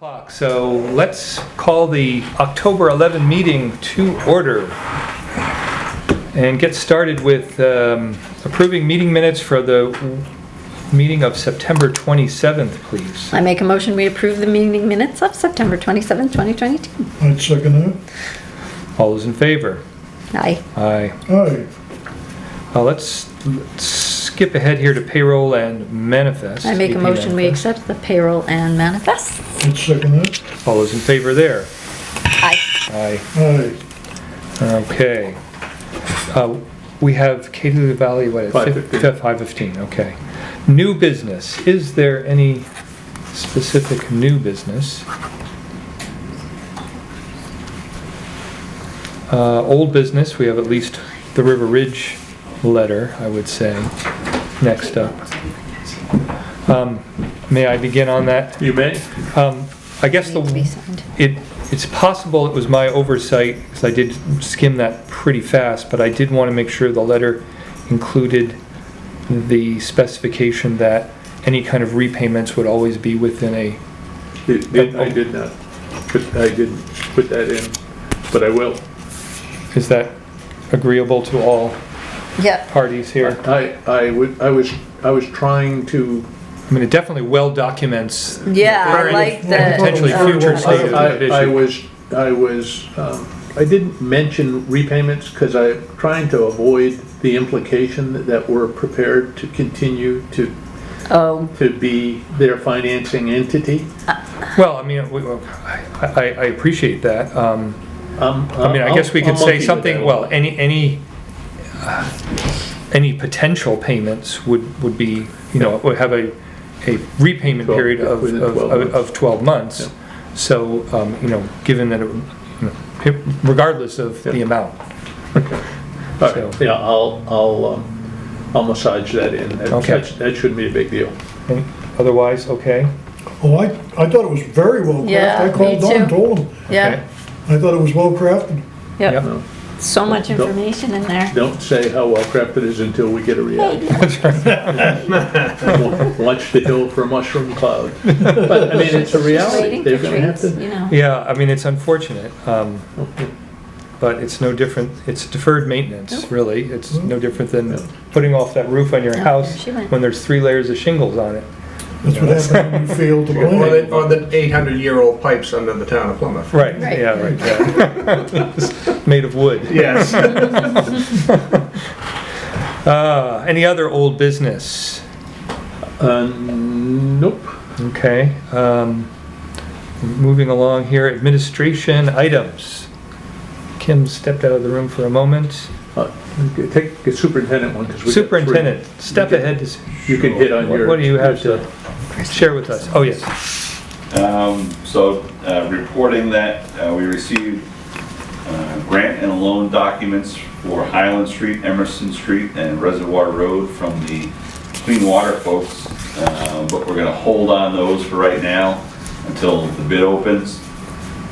o'clock, so let's call the October 11 meeting to order and get started with approving meeting minutes for the meeting of September 27th, please. I make a motion we approve the meeting minutes of September 27th, 2022. I'd second that. All those in favor? Aye. Aye. Aye. Let's skip ahead here to payroll and manifest. I make a AP motion we manifest. accept the payroll and manifest. I'd second that. All those in favor there? Aye. Aye. Aye. Okay. We have Katy to the Valley, what, at 5:15. 5:15, okay. New business. Is there any specific new business? Old business, we have at least the River Ridge letter, I would say, next up. May I begin on that? You may. I guess Needs to be signed. it's possible it was my oversight, because I did skim that pretty fast, but I did want to make sure the letter included the specification that any kind of repayments would always be within a... I did not. I didn't put that in, but I will. Is that agreeable to all Yep. parties here? I was trying to. I mean, it definitely well documents Yeah, I current like and that. potentially future state of the I didn't mention repayments because I'm trying to avoid the implication that we're prepared to continue to be their financing entity. Well, I mean, I appreciate that. I mean, I guess we could say something, well, any potential payments would be, would have a repayment period of 12 months. Yeah. So, given that, regardless of the amount. Okay. All So- right. Yeah, I'll massage that in. Okay. That shouldn't be a big deal. Otherwise, okay? Oh, I thought it was very well crafted. Yeah, I called me Don and too. told him. Yeah. I thought it was well crafted. Yep. Yep. No, So much information in there. don't say how well crafted it is until we get a reaction. Watch the hill for mushroom cloud. But I mean, it's a reality. Waiting They're for going to have treats, to. Yeah, I mean, it's unfortunate, but it's no different, it's deferred maintenance, really. It's no different than putting off that roof on your Oh, house there she went. when there's 3 layers of shingles on it. That's what happens when you fail to plan. Or the 800-year-old pipes under the town of Plymouth. Right, Right. yeah, right, yeah. Made of wood. Yes. Any other old business? Nope. Okay. Moving along here, administration items. Kim stepped out of the room for a moment. Take the superintendent one, because we got Superintendent, step You can- ahead. You can hit on your. What do you have your to stuff. share with us? Oh, yes. Reporting that we received grant and loan documents for Highland Street, Emerson Street, and Reservoir Road from the Clean Water folks, but we're going to hold on those for right now until the bid opens.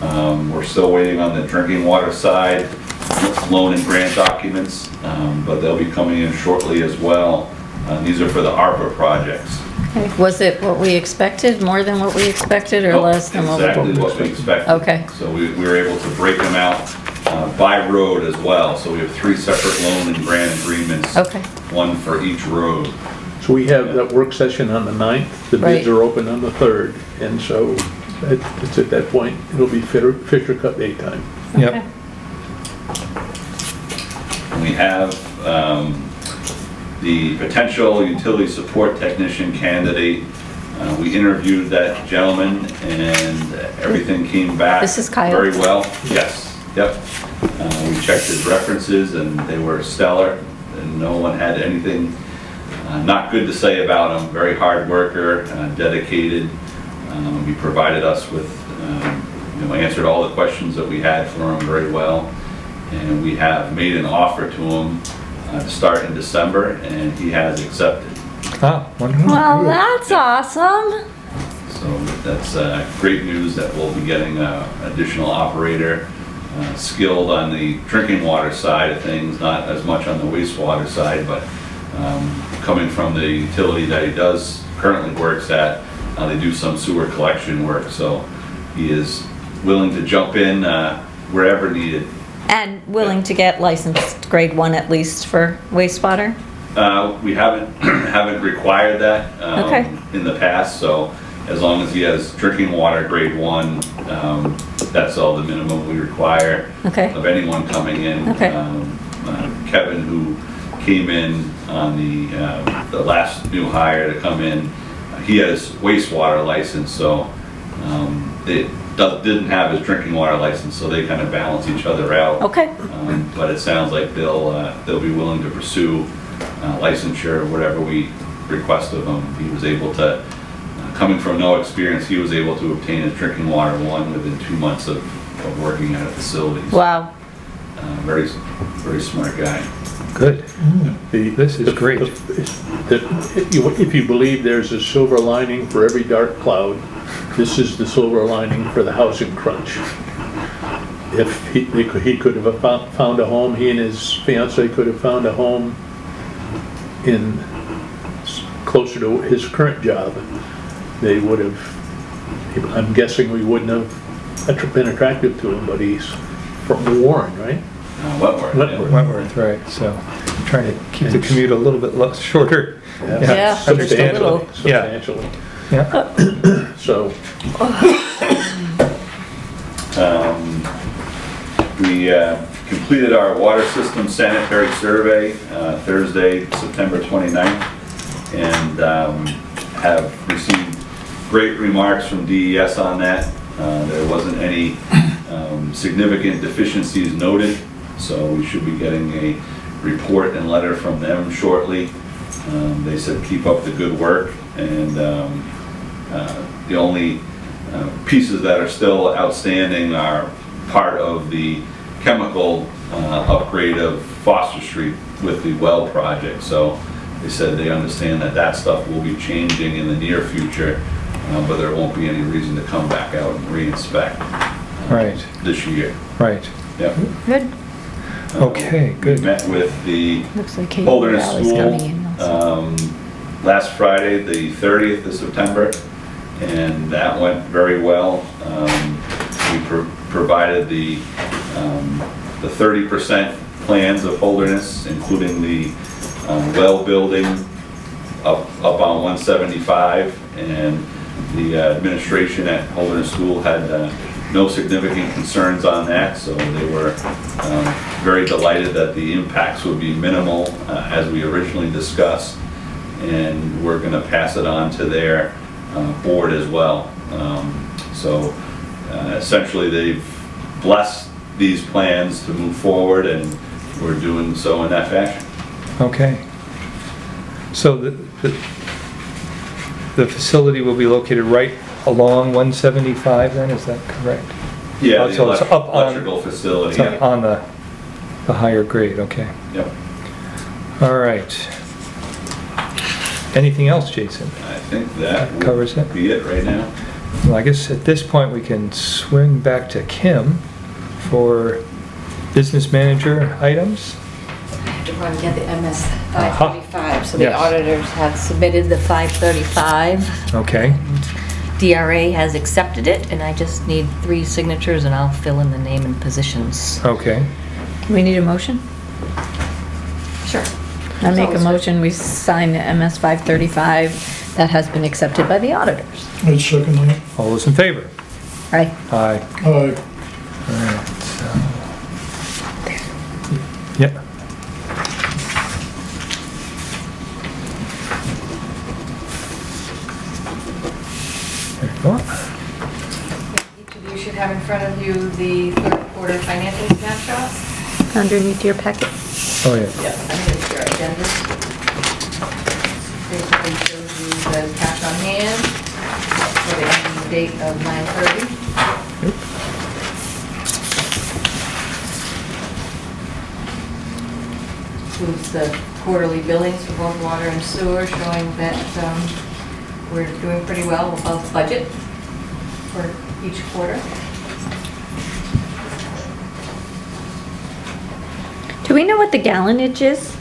We're still waiting on the drinking water side, loan and grant documents, but they'll be coming in shortly as well. These are for the Arbor Projects. Okay. Was it what we expected, more than what we expected, or Nope, less than what we? Exactly what we expected. Okay. So we were able to break them out by road as well. So we have 3 separate loan and grant agreements. Okay. One for each road. So we have that work session on the 9th, the bids Right. are open on the 3rd, and so it's at that point, it'll be Fisher Cup day time. Yep. Okay. We have the potential utility support technician candidate. We interviewed that gentleman and everything came back This is Kyle. very well. Yes, yep. We checked his references and they were stellar and no one had anything not good to say about him. Very hard worker, dedicated. He provided us with, answered all the questions that we had for him very well. And we have made an offer to him to start in December, and he has accepted. Ah, wonderful. Well, that's awesome. So that's great news that we'll be getting an additional operator skilled on the drinking water side of things, not as much on the wastewater side, but coming from the utility that he currently works at, they do some sewer collection work, so he is willing to jump in wherever needed. And willing to get licensed grade 1 at least for wastewater? We haven't required that Okay. in the past, so as long as he has drinking water grade 1, that's all the minimum we require Okay. of anyone coming in. Okay. Kevin, who came in on the last new hire to come in, he has wastewater license, so it didn't have his drinking water license, so they kind of balance each other out. Okay. But it sounds like they'll be willing to pursue licensure, whatever we request of him. He was able to, coming from no experience, he was able to obtain his drinking water 1 within 2 months of working at a facility. Wow. Very, very smart guy. Good. This is great. If you believe there's a silver lining for every dark cloud, this is the silver lining for the housing crunch. If he could have found a home, he and his fiance could have found a home in closer to his current job, they would have, I'm guessing we wouldn't have been attractive to him, but he's from Warren, right? Wentworth. Wentworth, right, so trying to keep the commute a little bit shorter. Yeah, just a little. Substantially. Yeah, So, we completed our water system sanitary survey Thursday, September 29th, and have received great remarks from DES on that. There wasn't any significant deficiencies noted, so we should be getting a report and letter from them shortly. They said keep up the good work, and the only pieces that are still outstanding are part of the chemical upgrade of Foster Street with the well project. So they said they understand that stuff will be changing in the near future, but there won't be any reason to come back out and re-inspect right, this year. right. Yep. Good. Okay, good. We met with the Looks like Katie Holderness Valley's School coming in also. last Friday, the 30th of September, and that went very well. We provided the 30% plans of Holderness, including the well building up on 175, and the administration at Holderness School had no significant concerns on that, so they were very delighted that the impacts would be minimal as we originally discussed, and we're going to pass it on to their board as well. So essentially they've blessed these plans to move forward, and we're doing so in that fashion. Okay. So the facility will be located right along 175 then, is that correct? Yeah, So the it's up on- electrical facility. It's up on the higher grade, okay. Yep. All right. Anything else, Jason? I think that Covers it? would be it right now. Well, I guess at this point we can swing back to Kim for business manager items. To run get the MS 535, so the Yes. auditors have submitted the 535. Okay, DRA has accepted it, and I just need 3 signatures, and I'll fill in the name and positions. okay. We need a motion? Sure. I make a motion, we sign the MS 535 that has been accepted by the auditors. I'd second that. All those in favor? Right? Aye. Aye. All right, so. Yeah. There you go. Each of you should have in front of you the third quarter financial snapshot. Underneath your packet. Oh, yeah. Yeah. And here's your agenda. Basically shows you the cash on hand for the ending date of 9/30. Includes the quarterly billings for both water and sewer, showing that we're doing pretty well above budget for each quarter. Do we know what the gallonage is?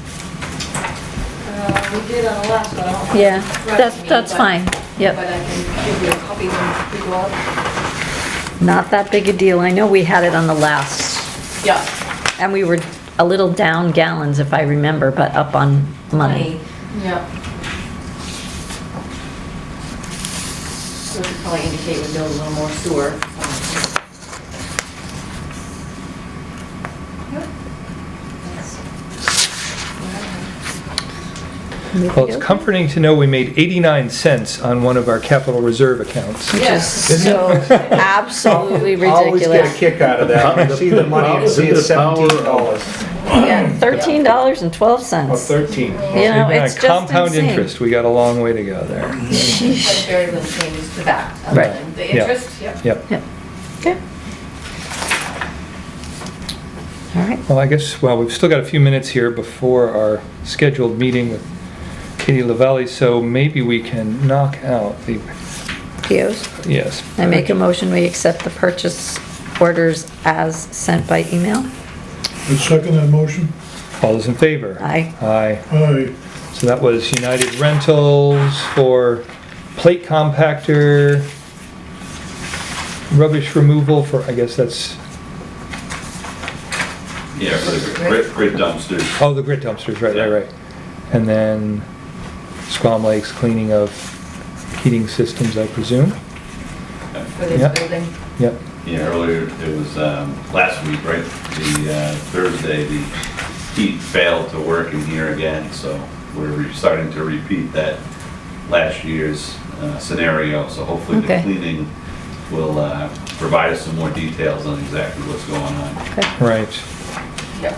We did on the last one. I don't have it Yeah, in front of me, that's but- fine. Yep. But I can give you a copy when we go out. Not that big a deal. I know we had it on the last, Yeah. and we were a little down gallons if I remember, but up on money. Yeah. So it would probably indicate we build a little more sewer. Yep. Well, it's comforting to know we made 89 cents on one of our capital reserve accounts. Which is Yes. so absolutely Always get a ridiculous. kick out of that. When you see the money and see it's $17. Yeah, $13.12. Or 13. You know, Even on it's just compound insane. interest, we got a long way to go there. But very little changes to that, other Right. than the Yeah. interest, yep. Yep. Yep. Okay. All right. Well, I guess, well, we've still got a few minutes here before our scheduled meeting with Katie LaValle, so maybe we can knock out the, POs. yes. I make a motion, we accept the purchase orders as sent by email. I second that motion. All those in favor? Aye. Aye. Aye. So that was United Rentals for plate compactor, rubbish removal for, I guess that's, Yeah, for the grid dumpsters. oh, the grit dumpsters, right, Yeah. right, right. And then Squam Lake's cleaning of heating systems, I presume. For this Yep. building. Yep. Yeah, earlier, it was last week, right? The Thursday, the heat failed to work in here again, so we're starting to repeat that last year's scenario. So hopefully the Okay. cleaning will provide us some more details on exactly what's going on. Okay. Right. Yep.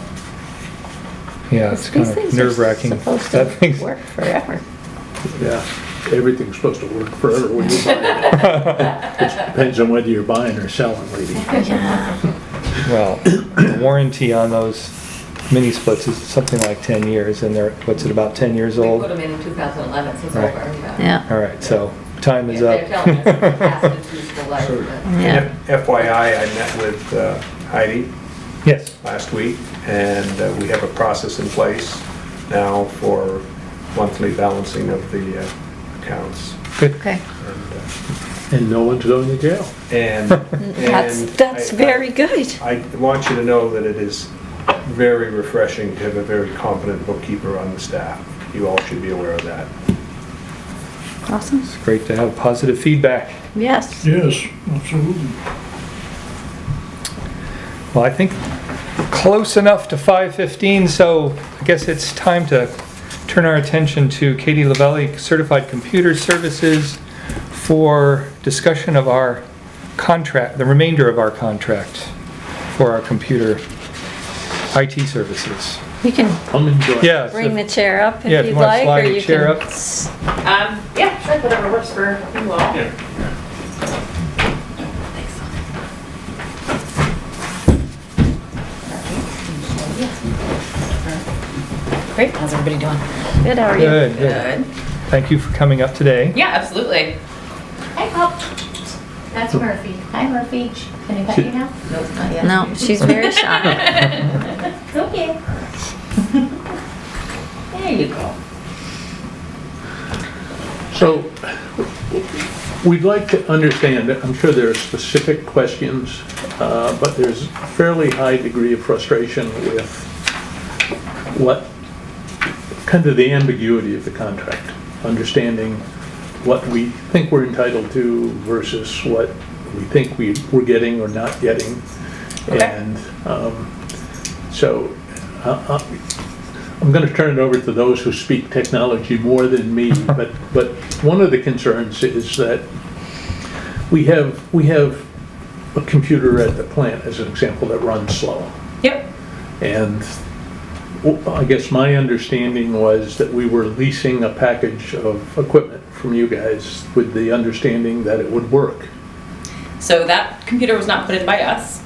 Yeah, it's These kind of things are nerve wracking. supposed That to thing's, work forever. Yeah, everything's supposed to work forever when you buy it. It depends on whether you're buying or selling, lady. Yeah. well, the warranty on those mini splits is something like 10 years, and they're, what's it, about 10 years We old? put them in 2011, so it's Right. over. Yeah. All right, so time is Yeah, up. they're telling us it's past its useful life, So, but- Yeah. FYI, I met with Heidi Yes, last week, and we have a process in place now for monthly balancing of the accounts. good. Okay. And no one's going to jail. And, That's very good. I want you to know that it is very refreshing to have a very competent bookkeeper on the staff. You all should be aware of that. Awesome. It's great to have positive feedback. Yes. Yes, absolutely. Well, I think close enough to 5:15, so I guess it's time to turn our attention to Katie LaValle Certified Computer Services for discussion of our contract, the remainder of our contract for our computer IT services. You can Come and join. Yeah. bring the chair up Yeah, if if you you'd wanna like, slide or your you chair can. up. Yeah, sure, whatever works for you all. Great, how's everybody doing? Good, how are you? Good, good. Thank you for coming up today. Yeah, absolutely. Hi, Pop. That's Murphy. Hi, Murphy. Can I pet you now? Nope, not yet. No, she's very shy. It's okay. There you go. So, we'd like to understand, I'm sure there are specific questions, but there's a fairly high degree of frustration with what, kind of the ambiguity of the contract, understanding what we think we're entitled to versus what we think we're getting or not getting. Okay. And so, I'm going to turn it over to those who speak technology more than me, but one of the concerns is that we have a computer at the plant, as an example, that runs slow. Yep. And I guess my understanding was that we were leasing a package of equipment from you guys with the understanding that it would work. So that computer was not put in by us.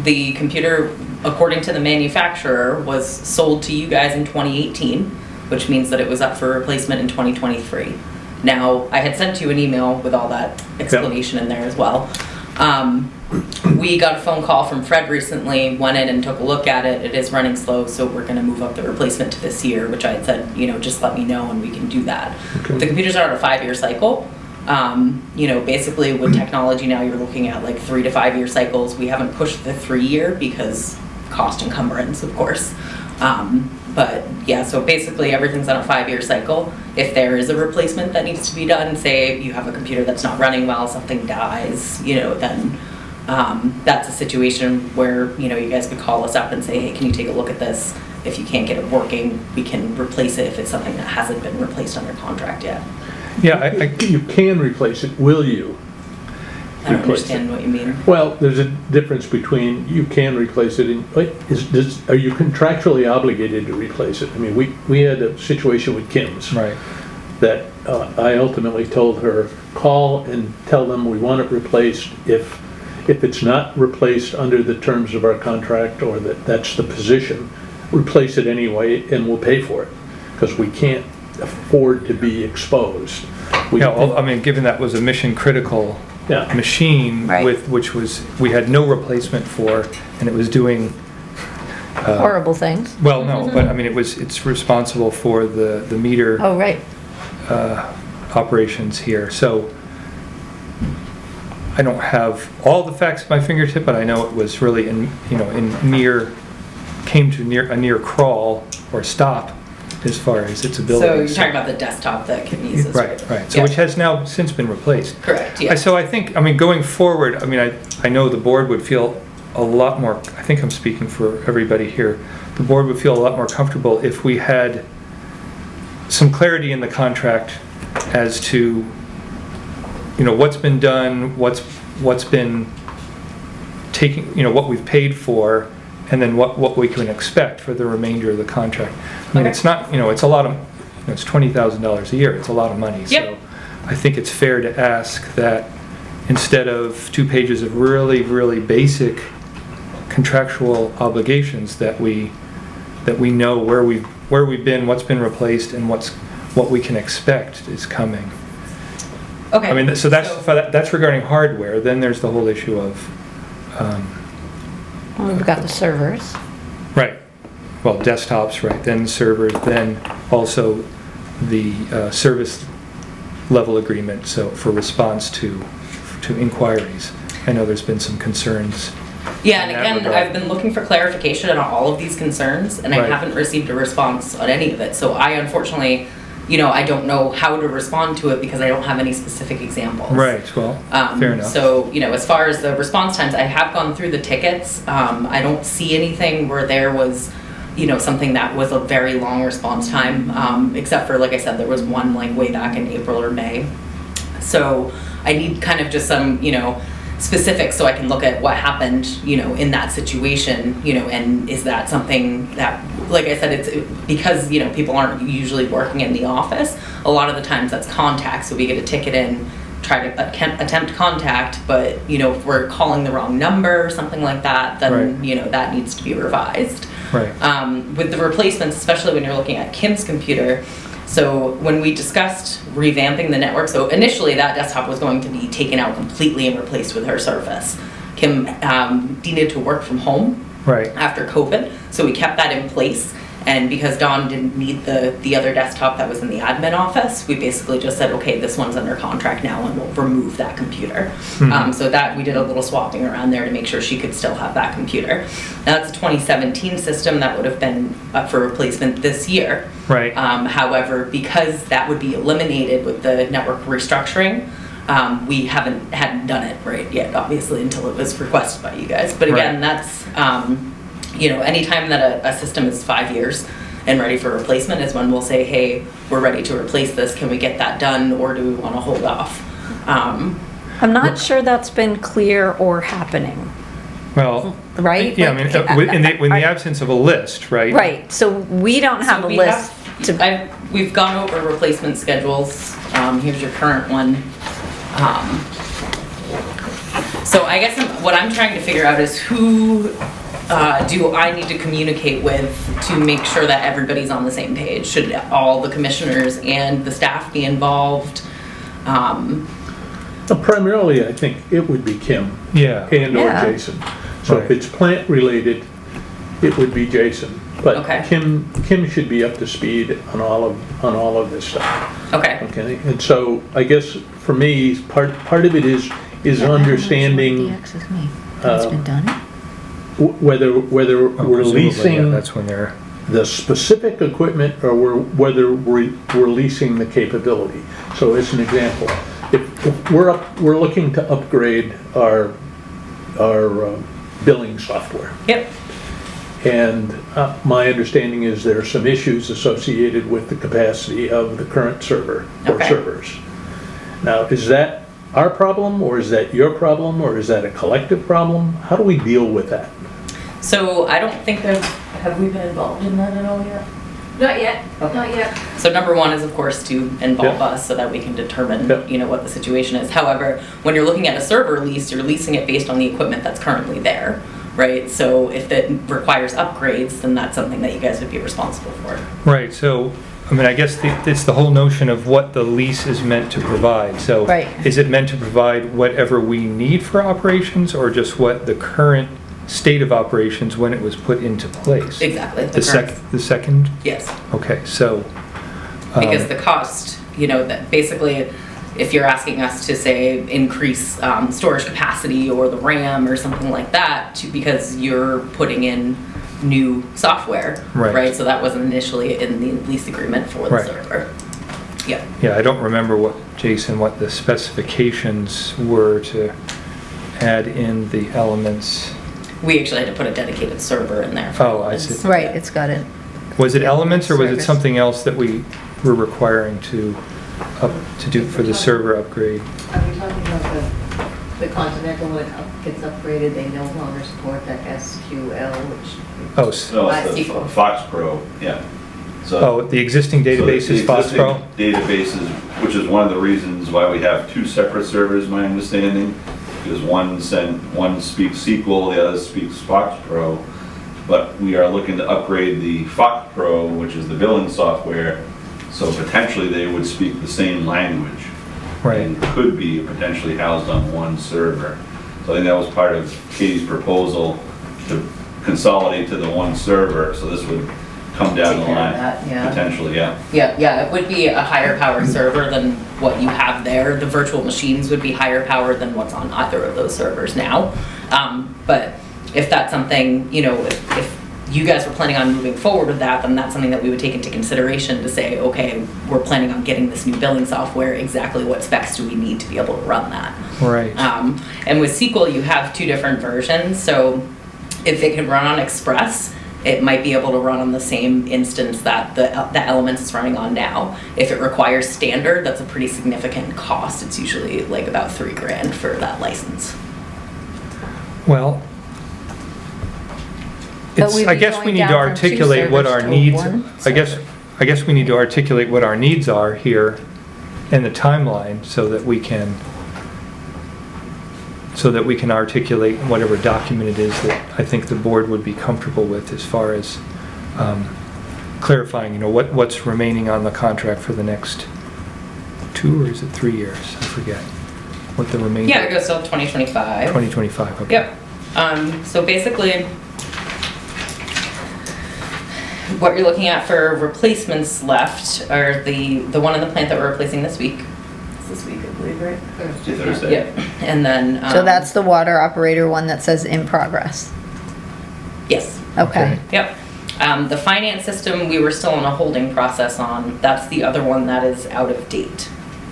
The computer, according to the manufacturer, was sold to you guys in 2018, which means that it was up for replacement in 2023. Now, I had sent you an email with all that explanation in there as well. We got a phone call from Fred recently, went in and took a look at it. It is running slow, so we're gonna move up the replacement to this year, which I had said, just let me know and we can do that. Okay. The computers are on a 5-year cycle, Basically with technology now, you're looking at like 3 to 5 year cycles. We haven't pushed the 3-year because cost encumbrance, of course. But yeah, so basically everything's on a 5-year cycle. If there is a replacement that needs to be done, say you have a computer that's not running well, something dies, then that's a situation where, you guys could call us up and say, hey, can you take a look at this? If you can't get it working, we can replace it if it's something that hasn't been replaced under contract yet. Yeah, You can replace it, will you? I don't Replace it. understand what you mean. Well, there's a difference between you can replace it and, are you contractually obligated to replace it? I mean, we had a situation with Kim's. right. That I ultimately told her, call and tell them we want it replaced. If it's not replaced under the terms of our contract or that's the position, replace it anyway and we'll pay for it. Because we can't afford to be exposed. Given that was a mission critical Yeah. machine Right. which we had no replacement for, and it was doing Horrible things. well, no, but it's responsible for the meter Oh, right. operations here. So I don't have all the facts at my fingertip, but I know it was really came to a near crawl or stop as far as its ability. So you're talking about the desktop that Kim uses, right? Right. So Yeah. which has now since been replaced. Correct, yeah. So I think, going forward, I know the board would feel a lot more, I think I'm speaking for everybody here, the board would feel a lot more comfortable if we had some clarity in the contract as to, what's been done, what's been taking, what we've paid for, and then what we can expect for the remainder of the contract. Okay. It's not, it's a lot of, it's $20,000 a year, it's a lot of money. Yep. So I think it's fair to ask that instead of 2 pages of really, really basic contractual obligations, that we know where we've been, what's been replaced, and what we can expect is coming. Okay. So that's regarding hardware. Then there's the whole issue of, Well, we've got the servers. right, well, desktops, right, then servers, then also the service level agreement, so for response to inquiries. I know there's been some concerns. Yeah, and in that again, regard. I've been looking for clarification on all of these concerns, and I Right. haven't received a response on any of it. So I unfortunately, I don't know how to respond to it because I don't have any specific examples. Right, well, fair enough. So, as far as the response times, I have gone through the tickets. I don't see anything where there was, something that was a very long response time, except for, like I said, there was one like way back in April or May. So I need kind of just some, specifics so I can look at what happened, in that situation, and is that something that, like I said, it's because, people aren't usually working in the office. A lot of the times that's contact, so we get a ticket in, try to attempt contact, but, if we're calling the wrong number or something like that, then, Right. That needs to be revised. Right. With the replacements, especially when you're looking at Kim's computer, so when we discussed revamping the network, so initially that desktop was going to be taken out completely and replaced with her Surface. Kim needed to work from home Right. after COVID, so we kept that in place. And because Dawn didn't need the other desktop that was in the admin office, we basically just said, okay, this one's under contract now and we'll remove that computer. So that we did a little swapping around there to make sure she could still have that computer. Now that's a 2017 system that would have been up for replacement this year. Right. However, because that would be eliminated with the network restructuring, we hadn't done it right yet, obviously, until it was requested by you guys. But again, Right. that's, anytime that a system is 5 years and ready for replacement is when we'll say, hey, we're ready to replace this, can we get that done, or do we want to hold off? I'm not sure that's been clear or happening, Well, right? yeah, Like, in the absence of a list, right? Right, so we don't have So a we list we've gone over replacement schedules. Here's your current one. So I guess what I'm trying to figure out is who do I need to communicate with to make sure that everybody's on the same page? Should all the commissioners and the staff be involved? Primarily, I think it would be Kim Yeah. and or Yeah. Jason. So if Right. it's plant related, it would be Jason. But Okay. Kim should be up to speed on all of this stuff. Okay. Okay, and so I guess for me, part of it is understanding It's been done? whether Oh, we're presumably, yeah, leasing that's when they're, the specific equipment or whether we're leasing the capability. So as an example, if we're looking to upgrade our billing software. Yep. And my understanding is there are some issues associated with the capacity of the current server or Okay. servers. Now, is that our problem, or is that your problem, or is that a collective problem? How do we deal with that? So I don't think have we been involved in that at all yet? Not yet, not yet. So number one is, of course, to involve Yeah. us so that we can determine, Yeah. what the situation is. However, when you're looking at a server lease, you're leasing it based on the equipment that's currently there, right? So if it requires upgrades, then that's something that you guys would be responsible for. right, so, I mean, I guess it's the whole notion of what the lease is meant to provide. So Right. is it meant to provide whatever we need for operations, or just what the current state of operations when it was put into place? Exactly. The second? Yes. Okay, so. Because the cost, that basically, if you're asking us to say increase storage capacity or the RAM or something like that, because you're putting in new software, Right. So that wasn't initially in the lease agreement for the Right. server. Yeah. Yeah, I don't remember what the specifications were to add in the elements. We actually had to put a dedicated server in there. For Oh, I elements. see. Right, it's got it. Was it elements, or was it Service. something else that we were requiring to do for the server upgrade? Are we talking about the Continental, when it gets upgraded, they no longer support that SQL, which... Oh, No, it's the SQL. Fox Pro, yeah. So- oh, the existing database So the is Fox Pro? existing databases, which is one of the reasons why we have two separate servers, my understanding, because one speaks SQL, the other speaks Fox Pro. But we are looking to upgrade the Fox Pro, which is the billing software, so potentially they would speak the same language. Right. And could be potentially housed on one server. So I think that was part of Katie's proposal to consolidate to the one server, so this would come down the Take care of line. that, yeah. Potentially, yeah. Yeah, it would be a higher power server than what you have there. The virtual machines would be higher powered than what's on either of those servers now. But if that's something, if you guys were planning on moving forward with that, then that's something that we would take into consideration to say, okay, we're planning on getting this new billing software, exactly what specs do we need to be able to run that? Right. And with SQL, you have two different versions, so if it can run on Express, it might be able to run on the same instance that the Elements is running on now. If it requires standard, that's a pretty significant cost. It's usually like about $3,000 for that license. Well, But we'd I be guess we going need to down from two articulate what our servers to needs, one I guess we need to articulate what our needs are here in the timeline so that we can articulate whatever document it is that I think the board would be comfortable with as far as clarifying, what's remaining on the contract for the next 2 or is it 3 years? I forget what the remaining. Yeah, it goes till 2025. 2025, okay. Yep. So basically, what you're looking at for replacements left are the one in the plant that we're replacing this week. It's this week, I believe, right? Thursday. Yep. And then. So that's the water operator one that says in progress. Yes. Okay. Yep. The finance system, we were still in a holding process on. That's the other one that is out of date.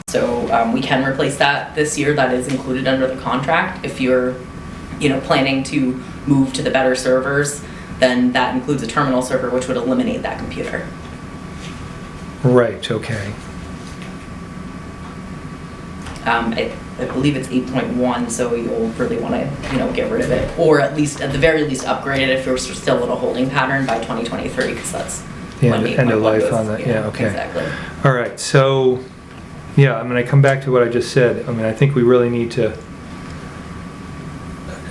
So we can replace that this year. That is included under the contract. If you're, planning to move to the better servers, then that includes a terminal server, which would eliminate that computer. Right, okay. I believe it's 8.1, so you'll really want to, get rid of it, or at the very least, upgrade it if you're still in a holding pattern by 2023, because that's The when end of 8.1 life goes. on that, yeah, okay. Exactly. All right, so, yeah, I come back to what I just said. I think we really need to,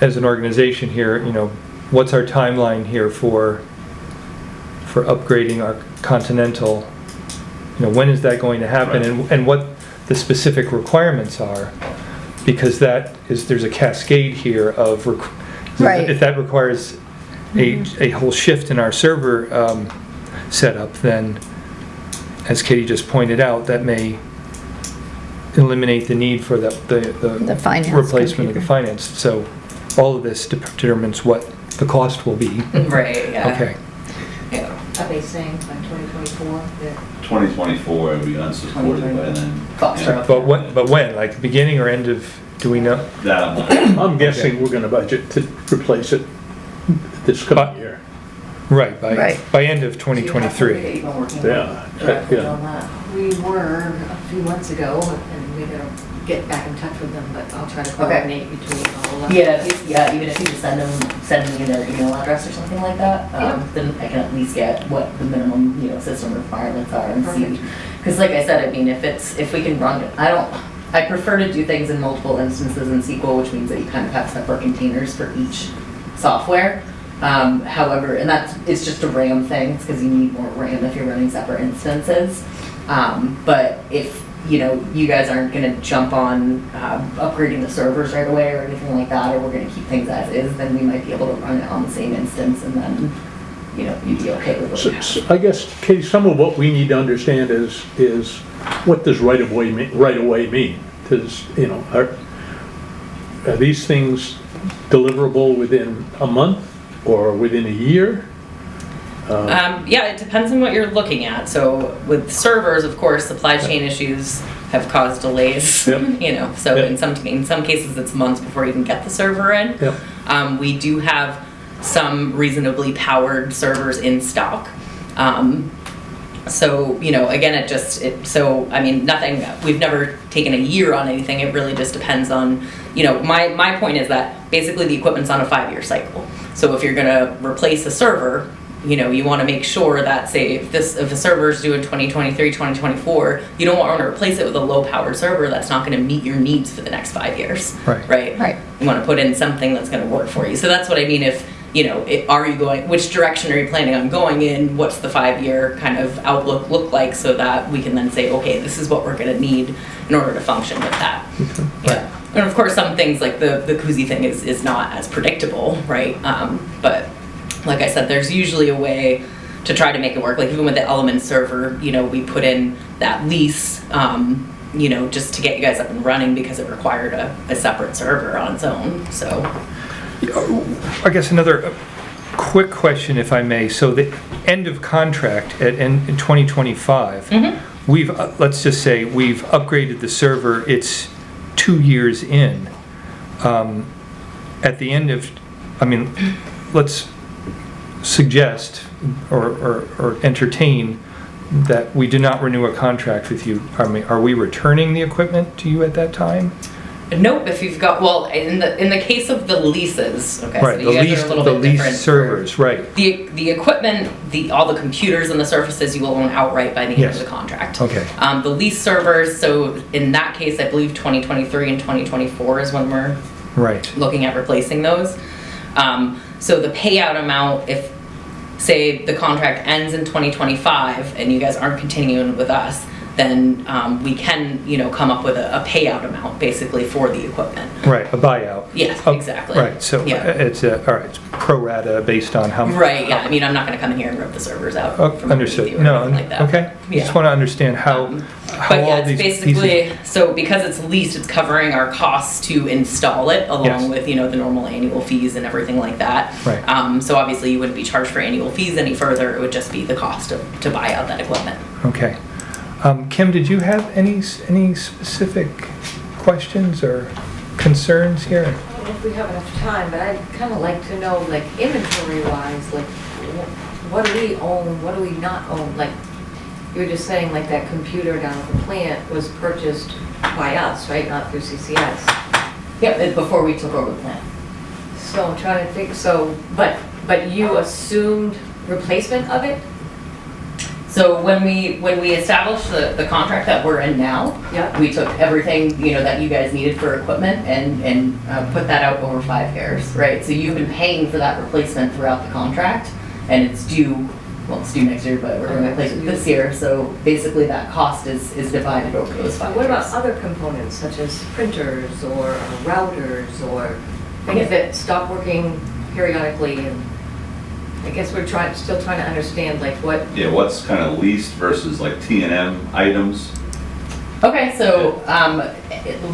as an organization here, what's our timeline here for upgrading our Continental? When is that going to happen, Right. and what the specific requirements are? Because there's a cascade here of, Right. if that requires a whole shift in our server setup, then, as Katie just pointed out, that may eliminate the need for the finance replacement of the computer. finance. So all of this determines what the cost will be. Right, yeah. Okay. Yeah. Are they saying by 2024 that 2024, it'll be unsupported by then. Costs are Yeah. up. But when? Like beginning or end of, do we know? That I'm not- I'm guessing we're gonna budget to replace it this coming year. Right, Right. by end of 2023. Yeah, yeah. we were a few months ago, and we gotta get back in touch with them, but I'll try to coordinate between all of them. Yeah, even if you just send me their email address or something like that, Yeah. then I can at least get what the minimum, system requirements are and see. Perfect. Because like I said, I mean, if we can run it, I prefer to do things in multiple instances in SQL, which means that you kind of have separate containers for each software. However, and it's just a RAM thing, it's because you need more RAM if you're running separate instances. But if, you guys aren't gonna jump on upgrading the servers right away or anything like that, or we're gonna keep things as is, then we might be able to run it on the same instance and then, you'd be okay with what we have. So I guess, Katie, some of what we need to understand is what does right away mean? Because, are these things deliverable within a month or within a year? Yeah, it depends on what you're looking at. So with servers, of course, supply chain issues have caused delays. Yep. So Yep. in some cases it's months before you can get the server in. Yep. We do have some reasonably powered servers in stock. So, again, nothing, we've never taken a year on anything. It really just depends on, my point is that basically the equipment's on a 5-year cycle. So if you're gonna replace a server, you want to make sure that, say, if a server is due in 2023, 2024, you don't want to replace it with a low-powered server that's not going to meet your needs for the next 5 years. Right. Right. You want to put in something that's going to work for you. So that's what I mean. If are you going? Which direction are you planning on going in? What's the 5-year kind of outlook look like, so that we can then say, okay, this is what we're going to need in order to function with that. Yeah. And of course, some things like the koozie thing is not as predictable, right? But like I said, there's usually a way to try to make it work. Like even with the Element server, we put in that lease, just to get you guys up and running because it required a separate server on its own. So, I guess another quick question, if I may. So the end of contract in 2025, we've, let's just say we've upgraded the server, it's 2 years in. At the end of, let's suggest or entertain that we do not renew a contract with you. Are we returning the equipment to you at that time? nope. If you've got, well, in the case of the leases, okay, Right, so you guys are a little bit different. servers, right. The equipment, all the computers and the surfaces you will own outright by the end Yes. of the contract. Okay. The lease servers, so in that case, I believe 2023 and 2024 is when we're Right. looking at replacing those. So the payout amount, if, say, the contract ends in 2025 and you guys aren't continuing with us, then we can, come up with a payout amount basically for the equipment. Right, a buyout. Yes, Oh, exactly. Right, so Yeah. it's all right, it's pro rata based on how. Right, yeah, I'm not gonna come in here and rip the servers out. Oh, from understood. you or No, anything like that. okay. Yeah. Just want to understand how But all yeah, it's these basically, pieces. so because it's leased, it's covering our costs to install it along Yes. with, the normal annual fees and everything like that. Right. So obviously you wouldn't be charged for annual fees any further, it would just be the cost to buy out that equipment. Okay. Kim, did you have any specific questions or concerns here? I don't know if we have enough time, but I'd kind of like to know, like, inventory-wise, like, what do we own, what do we not own? Like, you were just saying, like, that computer down at the plant was purchased by us, right, not through CCS? Yeah, before we took over the plant. So I'm trying to think, but you assumed replacement of it? So when we established the contract that we're in now, Yeah. we took everything, that you guys needed for equipment and put that out over 5 years, right? So you've been paying for that replacement throughout the contract, and it's due next year, but we're gonna replace it this year, so basically that cost is divided over those 5 years. What about other components such as printers or routers or things that stop working periodically and I guess we're still trying to understand like what, Yeah, what's kind of leased versus like T&M items? Okay, so,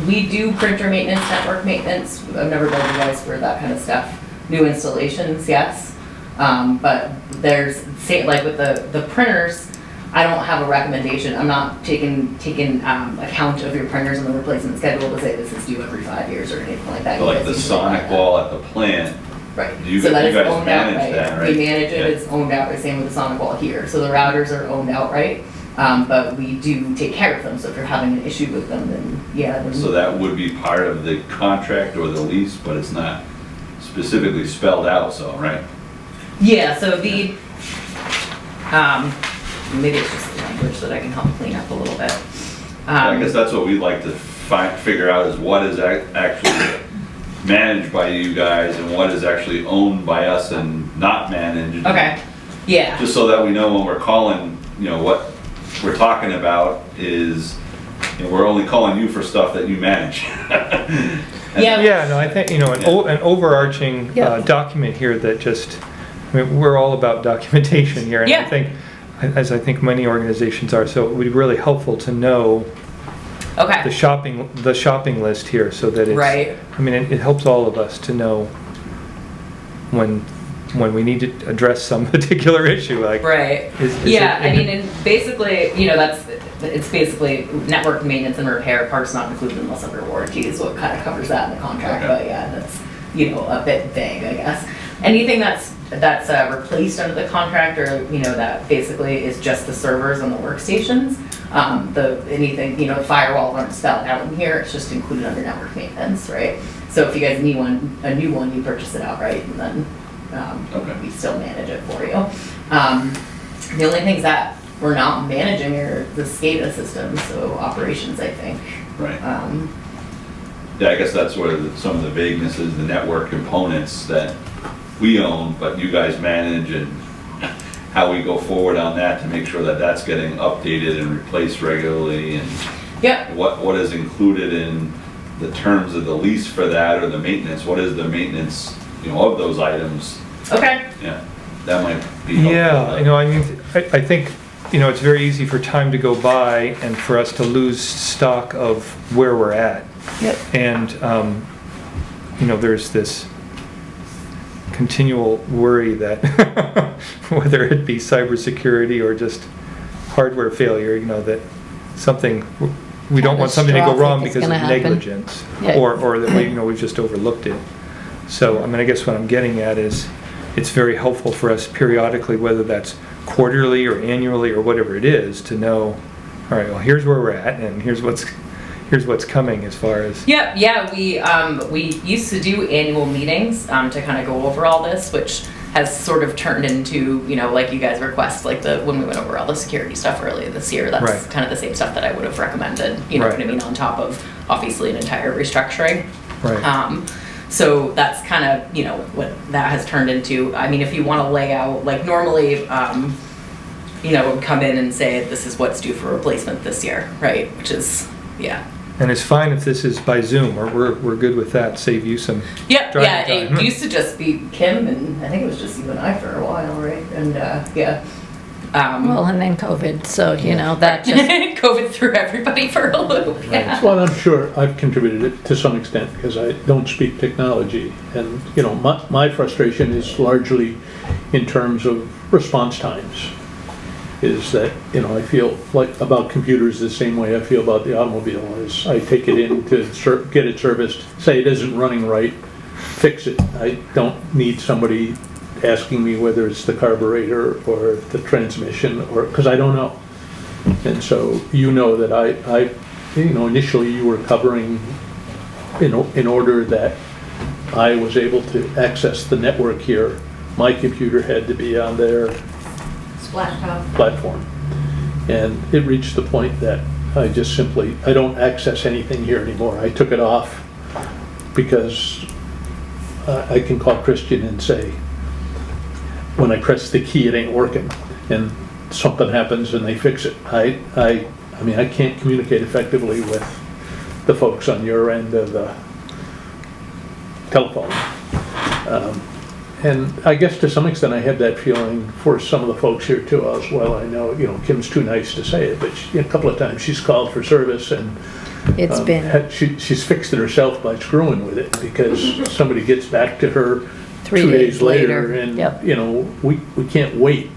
we do printer maintenance, network maintenance. I've never billed you guys for that kind of stuff. New installations, yes. But there's, say, like with the printers, I don't have a recommendation. I'm not taking account of your printers and the replacement schedule to say this is due every 5 years or anything like that. But You like guys the usually sonic buy that. wall at the plant, Right. Do you So that you is guys owned manage outright. that, right? We manage it, Yeah. it's owned outright, same with the sonic wall here. So the routers are owned outright, but we do take care of them. So if you're having an issue with them, then yeah. Then so that would be part of the contract or the lease, but it's not specifically spelled out, so, right? Yeah, so the, maybe it's just the language that I can help clean up a little bit. I guess that's what we'd like to figure out is what is actually managed by you guys and what is actually owned by us and not managed. Okay, yeah. Just so that we know when we're calling, what we're talking about is, we're only calling you for stuff that you manage. Yeah. Yeah, no, I think, an overarching Yeah. document here that just, we're all about documentation here. And Yeah. I think, as I think many organizations are, so it would be really helpful to know Okay. the shopping list here so that it's. Right. It helps all of us to know when we need to address some particular issue, like. Right. Is Yeah, it- and basically, it's basically network maintenance and repair, parts not included unless under warranty is what kind of covers that in the contract, Okay. but yeah, that's, a bit vague, I guess. Anything that's replaced under the contract or, that basically is just the servers and the workstations, anything, firewalls aren't spelled out in here, it's just included under network maintenance, right? So if you guys need a new one, you purchase it outright and then, Okay. we still manage it for you. The only things that we're not managing are the SCADA systems, so operations, I think. Right. Yeah, I guess that's where some of the vagueness is, the network components that we own, but you guys manage, and how we go forward on that to make sure that that's getting updated and replaced regularly, and Yep. what is included in the terms of the lease for that, or the maintenance, what is the maintenance, of those items. Okay. Yeah, that might be helpful. Yeah, I think, it's very easy for time to go by and for us to lose stock of where we're at. Yep. And, there's this continual worry that whether it be cybersecurity or just hardware failure, that something, we don't want something to go wrong Catastrophic is because of gonna happen. negligence. Yeah. Or that we've just overlooked it. So, I guess what I'm getting at is, it's very helpful for us periodically, whether that's quarterly or annually or whatever it is, to know, all right, well, here's where we're at and here's what's coming as far as. Yep, yeah, we used to do annual meetings, to kind of go over all this, which has sort of turned into, like you guys request, like when we went over all the security stuff earlier this year, that's Right. kind of the same stuff that I would have recommended, Right. on top of obviously an entire restructuring. Right. So that's kind of, what that has turned into. If you want to lay out, like normally, would come in and say, this is what's due for replacement this year, right? Which is, yeah. And it's fine if this is by Zoom, or we're good with that, save you some. Yep, driving yeah, time. it used to just be Kim, and I think it was just you and I for a while, right? And, yeah. Well, and then COVID, so, that just, COVID threw everybody for a loop, yeah. Well, I'm sure I've contributed it to some extent because I don't speak technology. And, my frustration is largely in terms of response times. Is that, I feel like about computers the same way I feel about the automobile. Is I take it in to get it serviced, say it isn't running right, fix it. I don't need somebody asking me whether it's the carburetor or the transmission, or because I don't know. And so that I initially you were covering in order that I was able to access the network here. My computer had to be on their splash top. platform. And it reached the point that I just simply, I don't access anything here anymore. I took it off because I can call Christian and say, when I press the key, it ain't working, and something happens and they fix it. I can't communicate effectively with the folks on your end of the telephone. And I guess to some extent, I have that feeling for some of the folks here too as well. I know, Kim's too nice to say it, but a couple of times she's called for service and It's been she's fixed it herself by screwing with it because somebody gets back to her 3 2 days days later later. and, Yep. we can't wait.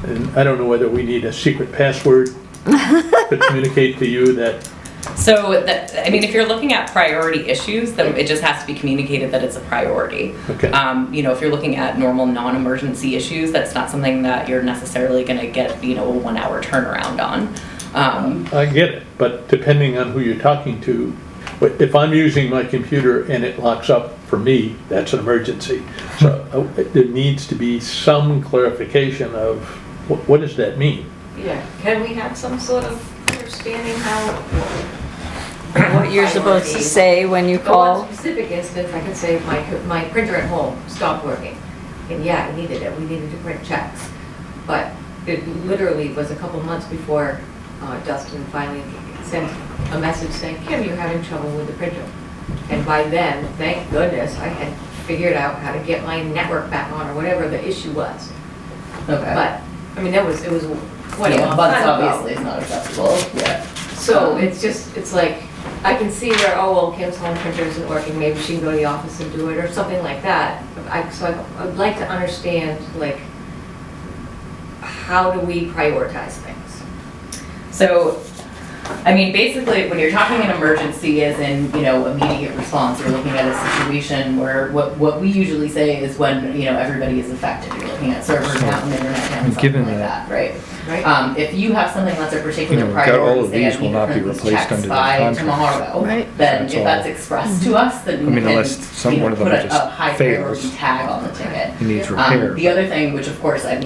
And I don't know whether we need a secret password to communicate to you that, So, if you're looking at priority issues, then it just has to be communicated that it's a priority. Okay. If you're looking at normal non-emergency issues, that's not something that you're necessarily gonna get, a 1-hour turnaround on. I get it, but depending on who you're talking to, if I'm using my computer and it locks up for me, that's an emergency. So there needs to be some clarification of what does that mean? Yeah, can we have some sort of understanding how? what you're supposed to say when you For call. one specific instance, I can say my printer at home stopped working. And yeah, I needed it, we needed to print checks. But it literally was a couple months before Dustin finally sent a message saying, Kim, you're having trouble with the printer. And by then, thank goodness, I had figured out how to get my network back on or whatever the issue was. Okay. But, it was quite a Yeah, long but time ago. obviously it's not acceptable, yeah. So it's like, I can see where, Kim's home printer isn't working, maybe she can go to the office and do it, or something like that. I'd like to understand, how do we prioritize things? So, basically, when you're talking an emergency as in, immediate response, you're looking at a situation where what we usually say is when, everybody is affected. You're looking at servers down, internet down, something Given like that- that, right? Right? If you have something that's a particular we've got priority, all of say I these need will to not be print these replaced checks under the by contract. tomorrow, Right. then That's if all. that's expressed to us, then we can, unless one of them put just a high priority fails. tag on the ticket. It needs repair. The other thing, which of course, like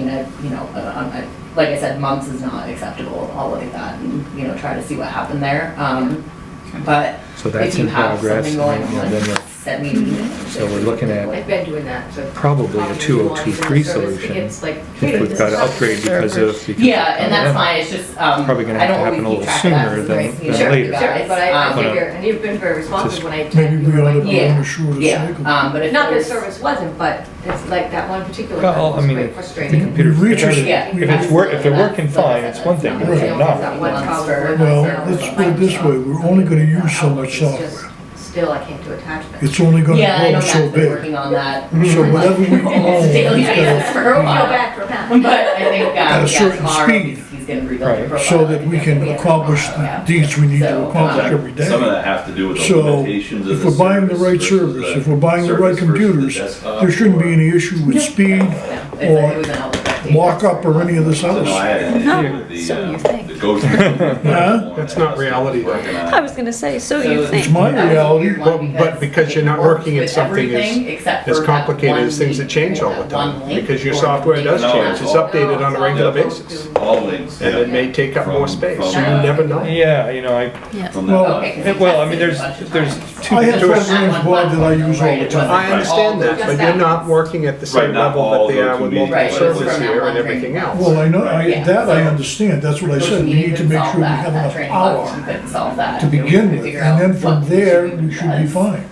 I said, months is not acceptable. I'll look at that and, try to see what happened there. But So that's if you in have progress, something going and then on, we're- send me an email. So we're looking at I've been doing that, so. probably a Probably 2023 doing service solution. tickets, like, If we've got to upgrade because of. Yeah, and that's fine, it's just, Probably gonna I have to don't happen a always little keep track of sooner that, than- right, than later. Sure, but I Um, figure, and you've been very responsive when I. Maybe we ought to put Yeah. on a shorter Yeah, cycle. but if Not that there's, service wasn't, but it's like that one particular Well, time I was mean, quite if the frustrating. computer, We reach if it. yeah. if they're working fine, it's one thing, but if they're not. Well, let's put it this way, we're only gonna use so much software. Still, I can't do attachments. It's only gonna yeah, I know grow so Matt's been big. working on that. So whatever we Almost own, daily we've gotta- basis for a Go while. back for that. But I think, At a yeah, certain tomorrow, speed. he's gonna rebuild Right. the profile. so that we can accomplish the deeds we need to So, accomplish every day. Some of that have to do with the So, limitations of if the we're buying the right versus service, if we're buying the right service versus the computers, desktop there shouldn't be or- any issue with speed It or was an outlook update. mock-up or any of this So other no, I stuff. had an issue with the, So you think. the go-to. Huh? That's not reality, though. I was gonna say, so you So- think. It's my reality. But because you're not working in something as complicated as things that change all the time. Because your software does change, it's updated on a regular basis. All links. And it may take up more space, so you never know. Yeah, Yeah. From Well, that. well, I mean, there's two. I have programs, Bob, that I use all the time. I understand that, but you're not working at the same Right, not level all that they are with go-to multiple meetings, but servers from here that and one everything training. else. Well, I know, Yeah, that I so- understand, that's what I said, we need to make sure we have enough power to begin with, and then from there, we should be fine.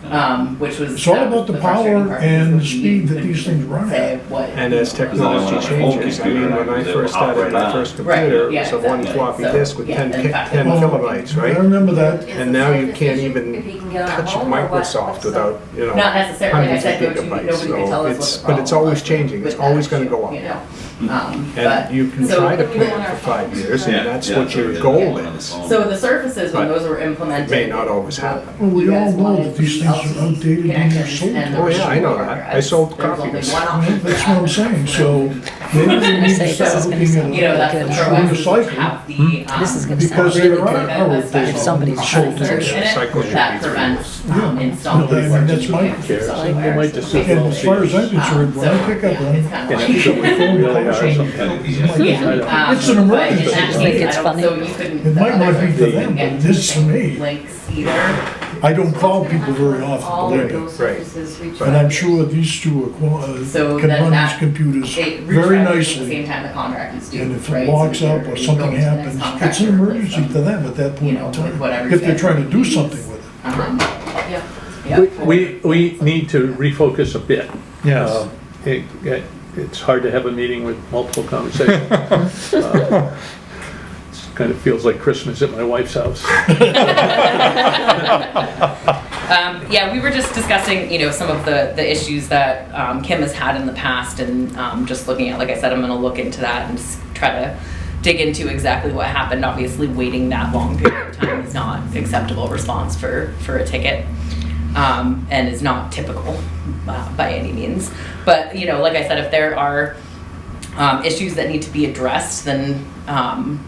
Which was. It's all about the frustrating power part, and was the we speed that couldn't these things run say at. what- And as technology changes, I mean, when I first started my first computer, it was a one floppy disk with 10 kilobytes, I right? remember that. And now you can't even touch Microsoft without, Not necessarily, I hundreds of said go to, gigabytes, nobody could tell so us it's, what the but it's problem always was changing, it's with always that gonna go issue, up. but- And you can so try to when we go on plan our for 5 years, Yeah, and that's yeah, what so your we goal had one on the is. phone. So the surfaces, when But those were implemented. may not always happen. Well, we you all guys know wanted that these things are outdated and they're sold. Oh, yeah, I know that. I sold There was only copies. one Well, option for that's that. what I'm saying, so maybe we need Say to this start is gonna looking sound You know, at that's a the shorter pro cycle. have the, This is gonna sound Because really there good. are outdated If somebody's sold trying to- things. Cycle should that be 3 prevents Yeah. installing. No, I mean, that's my Care, so they might just say, And well, as far as I'm concerned, when I pick up one, It's kind of I like. pick up my phone, really call are somebody. sometimes. Yeah, It's an but in emergency. that I case, think it's I don't- funny. So you couldn't. It might not be the for other them, thing but it is for me. Links either. I don't call people very All often, of believe me. those Right. services reach. But I'm sure these two So can then run that- these computers It very refreshes at the nicely. same time the contract is due. And if right? it So locks you're- up or you're something going to the next happens, contract it's an to replace emergency them. to them at that point You in know, with time. whatever If they're trying to do needs. something with it. Yeah. Yeah. Yeah. We need to refocus a bit. Yes. it's hard to have a meeting with multiple conversations. It kind of feels like Christmas at my wife's house. Yeah, we were just discussing, some of the issues that Kim has had in the past, and just looking at, like I said, I'm going to look into that and just try to dig into exactly what happened. Obviously, waiting that long period of time is not acceptable response for a ticket, and is not typical by any means. But, like I said, if there are issues that need to be addressed, then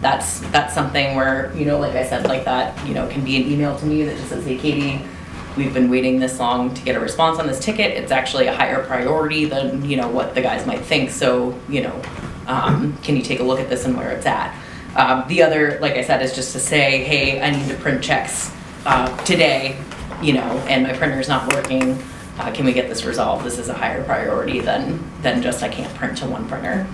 that's something where, like I said, like that, can be an email to me that just says, hey, Katie, we've been waiting this long to get a response on this ticket. It's actually a higher priority than, what the guys might think. So, can you take a look at this and where it's at? The other, like I said, is just to say, hey, I need to print checks today, and my printer's not working. Can we get this resolved? This is a higher priority than just I can't print to one printer.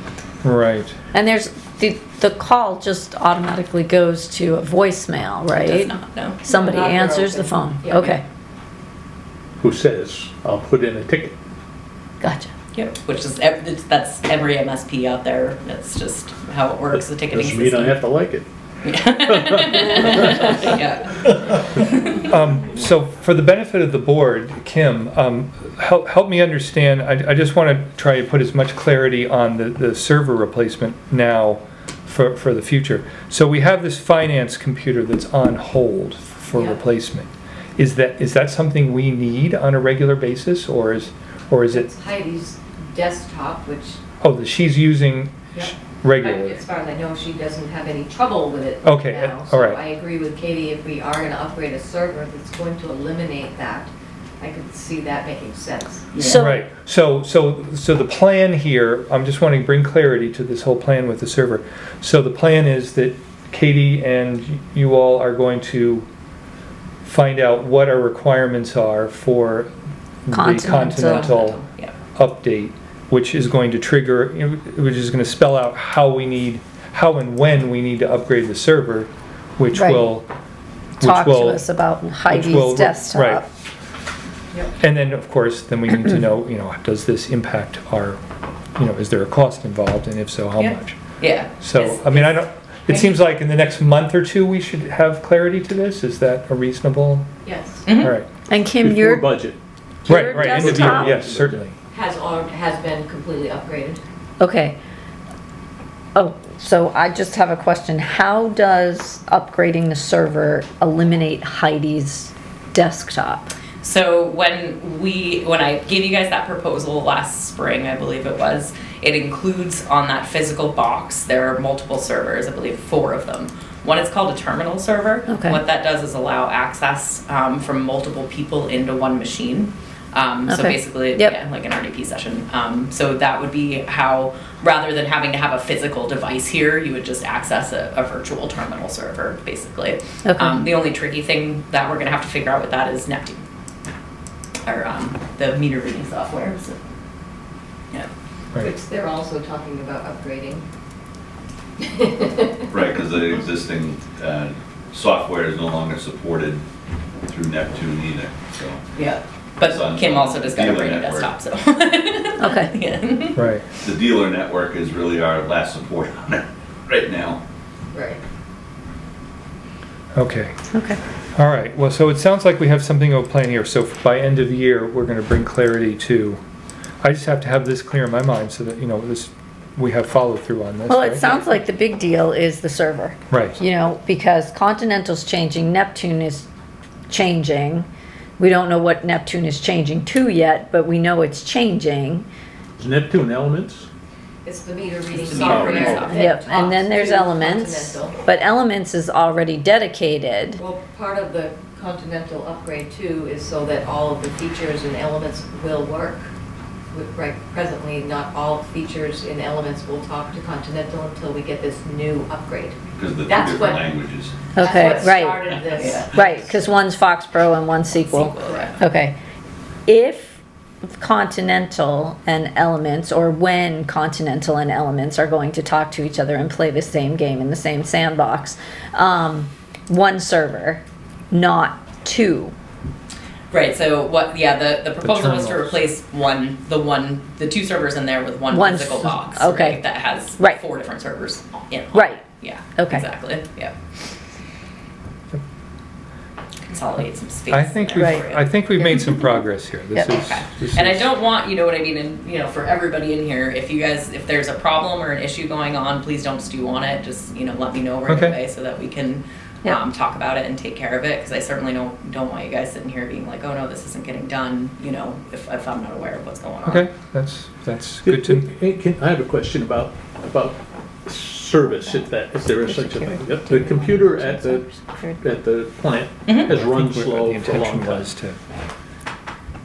Right. And there's, the call just automatically goes to a voicemail, right? It does not, no. Somebody Not their answers the open. phone. Yeah. Okay, Who says, I'll put in a ticket. gotcha. Yep, which is, that's every MSP out there. That's just how it works, the ticketing Doesn't system. mean I have to like it. Yeah. So for the benefit of the board, Kim, help me understand, I just want to try to put as much clarity on the server replacement now for the future. So we have this finance computer that's on hold for Yeah. replacement. Is that something we need on a regular basis, or is it, It's Heidi's desktop, which, that she's using Yep. regularly? as far as I know, she doesn't have any trouble with it Okay, now. all So right. I agree with Katie, if we are gonna upgrade a server that's going to eliminate that, I could see that making sense. So- Right, so the plan here, I'm just wanting to bring clarity to this whole plan with the server. So the plan is that Katie and you all are going to find out what our requirements are for the Continental Yeah. update, which is going to trigger, which is going to spell out how and when we need to upgrade the server, which Right. will... Talk to will- us about which will- Heidi's desktop. Right. Yep. And then, of course, then we need to know, does this impact our, is there a cost involved, and if so, how Yeah. much? Yeah. So, It's- I mean, it seems like in the next month or two, we should have clarity to this. Is that a reasonable? Yes, Mhm. All right. And Kim, Before your budget. Right, right, end of year, desktop? yes, certainly. has been completely upgraded. Okay. Oh, so I just have a question. How does upgrading the server eliminate Heidi's desktop? So when I gave you guys that proposal last spring, I believe it was, it includes on that physical box, there are multiple servers, I believe 4 of them. One is called a terminal server. Okay. What that does is allow access from multiple people into one machine. So Okay. basically, Yep. yeah, like an RDP session. So that would be how, rather than having to have a physical device here, you would just access a virtual terminal server, basically. Okay. The only tricky thing that we're gonna have to figure out with that is Neptune, or the meter reading software. So, yeah. Right. Which they're also talking about upgrading. Right, because the existing software is no longer supported through Neptune either, so. Yeah. It's But on Kim also just got a dealer brand new network. desktop, so. Okay. Yeah. Right. The dealer network is really our last support on it right now. Right. Okay. Okay. All right. Well, so it sounds like we have something of a plan here. So by end of year, we're going to bring clarity to, I just have to have this clear in my mind so that, we have follow through on this. Well, it right? sounds like the big deal is the server. Right. Because Continental's changing, Neptune is changing. We don't know what Neptune is changing to yet, but we know it's changing. Is Neptune Elements? It's the meter reading It's the meter software. reading that software. Yep, and then talks there's to Elements, Continental. but Elements is already dedicated. Well, part of the Continental upgrade too is so that all of the features and elements will work. Right, presently, not all features in elements will talk to Continental until we get this new upgrade. Because of the two That's different what- languages. Okay, That's what right, started this. Yeah. right, because one's Foxborough and one's SQL. Sequel, yeah. Okay. If Continental and Elements, or when Continental and Elements are going to talk to each other and play the same game in the same sandbox, one server, not 2. Right, so the proposal was to terminals. replace the 2 servers in there with one One physical s- box, okay. right, that has Right. 4 different servers in. Right. Yeah, Okay. exactly, yeah. Consolidate some space. I think in there we've, for you. I think we've made some progress here. This Yep. is. Okay. this And I is- don't want, you know what I mean, and, you know, for everybody in here, if there's a problem or an issue going on, please don't stew on it, just, you know, let me know right Okay. away so that we can, Yeah. talk about it and take care of it, because I certainly don't want you guys sitting here being like, oh no, this isn't getting done, you know, if I'm not aware of what's going on. Okay, that's good to, I have a question about service, if there is such a thing. The computer at the plant has run I think slow the for a long intention time. was to.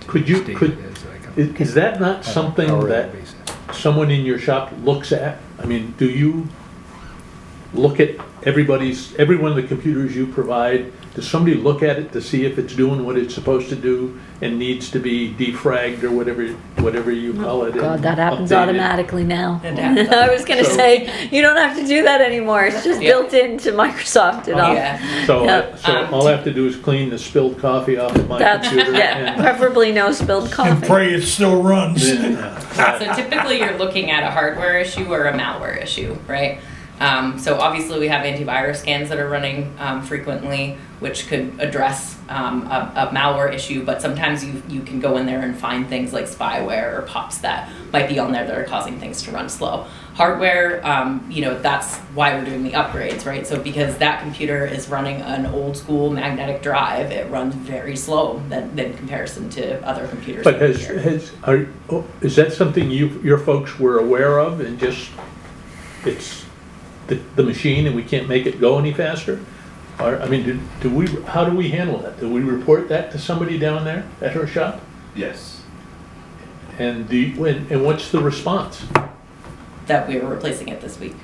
Could you, state could, it as like a- is that not something hourly that basis. someone in your shop looks at? I mean, do you look at every one of the computers you provide? Does somebody look at it to see if it's doing what it's supposed to do and needs to be defragged or whatever you call it? God, and that happens updated? automatically now. It happens. I was gonna So- say, you don't have to do that anymore. It's just Yeah. built into Microsoft and all. Yeah. So, Yeah. all I have to do is clean the spilled coffee off of my That's, computer. yeah, preferably no spilled And coffee. pray it still runs. So typically you're looking at a hardware issue or a malware issue, right? So obviously we have antivirus scans that are running frequently, which could address a malware issue, but sometimes you can go in there and find things like spyware or pops that might be on there that are causing things to run slow. Hardware, you know, that's why we're doing the upgrades, right? So because that computer is running an old school magnetic drive, it runs very slow in comparison to other computers. But over here. is that something your folks were aware of and just, it's the machine and we can't make it go any faster? Or, I mean, how do we handle that? Do we report that to somebody down there at her shop? Yes. And and what's the response? That we were replacing it this week.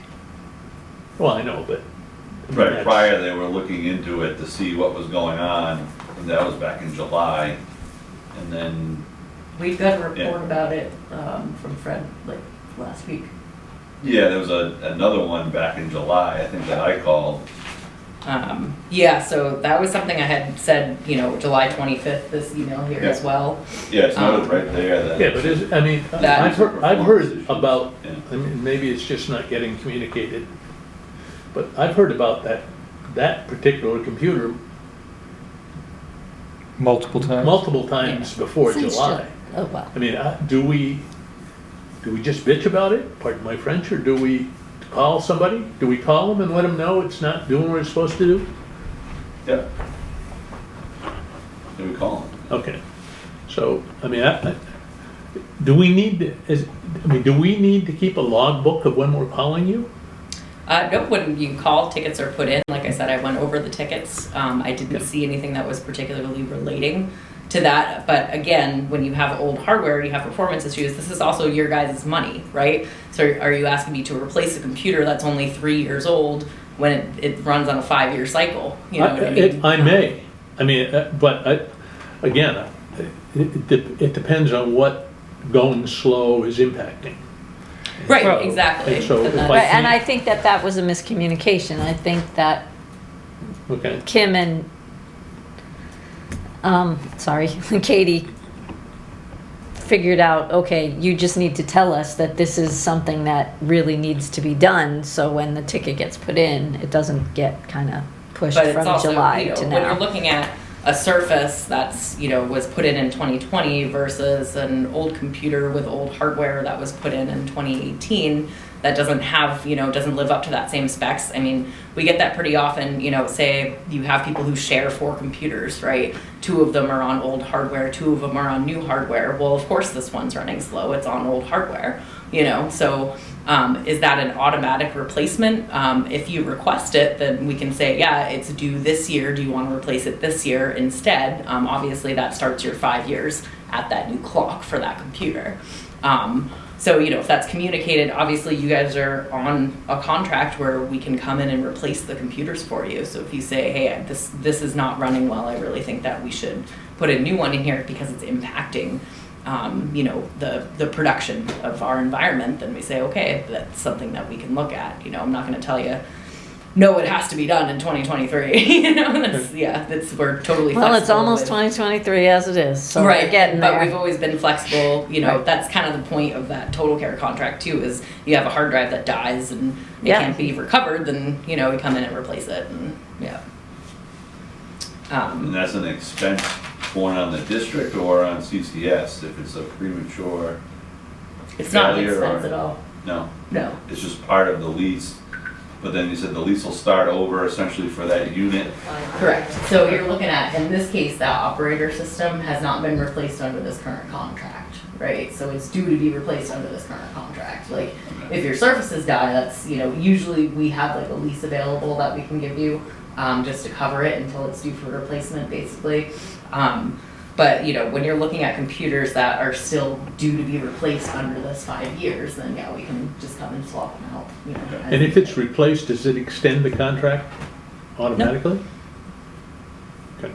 Well, I know, but. Right, that's- prior, they were looking into it to see what was going on, and that was back in July. And then, We got a report Yeah. about it from Fred like last week. yeah, there was another one back in July, I think that I called. Yeah, so that was something I had said, you know, July 25th, this email here as Yeah. well. Yeah, it's noted right there that. Yeah, but I mean, That- I've heard about, Yeah. I mean, maybe it's just not getting communicated, but I've heard about that particular computer multiple times. multiple times before Since July. Oh, wow. I mean, do we just bitch about it, pardon my French, or do we call somebody? Do we call them and let them know it's not doing what it's supposed to do? Yeah. Did we call them? Okay, so, I mean, do we need to keep a logbook of when we're calling you? Nope, when you call, tickets are put in. Like I said, I went over the tickets. I didn't Okay. see anything that was particularly relating to that. But again, when you have old hardware, you have performance issues. This is also your guys' money, right? So are you asking me to replace a computer that's only 3 years old when it runs on a 5-year cycle? You know what I mean? I may, I mean, but again, it depends on what going slow is impacting. Right, Well, exactly. and so And if that's- I Right, and I think that was a miscommunication. I think that Okay, Kim and, sorry, Katie figured out, okay, you just need to tell us that this is something that really needs to be done, so when the ticket gets put in, it doesn't get kind of pushed But it's from also, July you know, to when you're now. looking at a Surface that's, you know, was put in 2020 versus an old computer with old hardware that was put in 2018, that doesn't have, you know, doesn't live up to that same specs. I mean, we get that pretty often, you know, say you have people who share 4 computers, right? 2 of them are on old hardware, 2 of them are on new hardware. Well, of course this one's running slow, it's on old hardware, you know, so is that an automatic replacement? If you request it, then we can say, yeah, it's due this year. Do you want to replace it this year instead? Obviously, that starts your 5 years at that new clock for that computer. So, you know, if that's communicated, obviously you guys are on a contract where we can come in and replace the computers for you. So if you say, hey, this is not running well, I really think that we should put a new one in here because it's impacting you know, the production of our environment, then we say, okay, that's something that we can look at. You know, I'm not going to tell you, no, it has to be done in 2023. You know, we're totally Well, it's flexible almost with- 2023 as it is, so right, we're getting but there. we've always been flexible, you know, Right. that's kind of the point of that total care contract too, is you have a hard drive that dies and it Yeah. can't be recovered, then, you know, we come in and replace it, and, yeah. And that's an expense borne on the district or on CCS if it's a premature It's not an failure expense or- at all, No, no. it's just part of the lease. But then you said the lease will start over essentially for that unit. Correct. So you're looking at, in this case, that operator system has not been replaced under this current contract, right? So it's due to be replaced under this current contract. Like, if your surfaces die, that's, you know, usually we have like a lease available that we can give you, just to cover it until it's due for replacement, basically. But, you know, when you're looking at computers that are still due to be replaced under this 5 years, then yeah, we can just come and swap them out, you know. as And if it's needed. replaced, does it extend the contract automatically? Okay.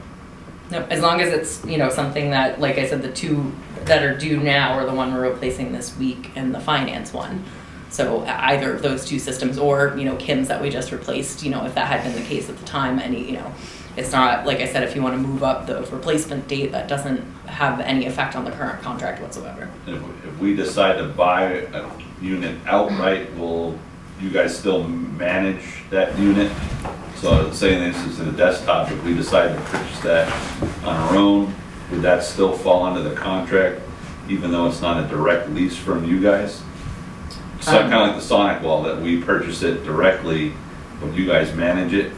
No, as long as it's, you know, something that, like I said, the two that are due now are the one we're replacing this week and the finance one. So either of those two systems, or, you know, Kim's that we just replaced, you know, if that had been the case at the time, you know, it's not, like I said, if you want to move up the replacement date, that doesn't have any effect on the current contract whatsoever. And if we decide to buy a unit outright, will you guys still manage that unit? So say in the instance of the desktop, if we decide to purchase that on our own, would that still fall under the contract, even though it's not a direct lease from you guys? So kind of like the Sonic wall, that we purchase it directly, but you guys manage it?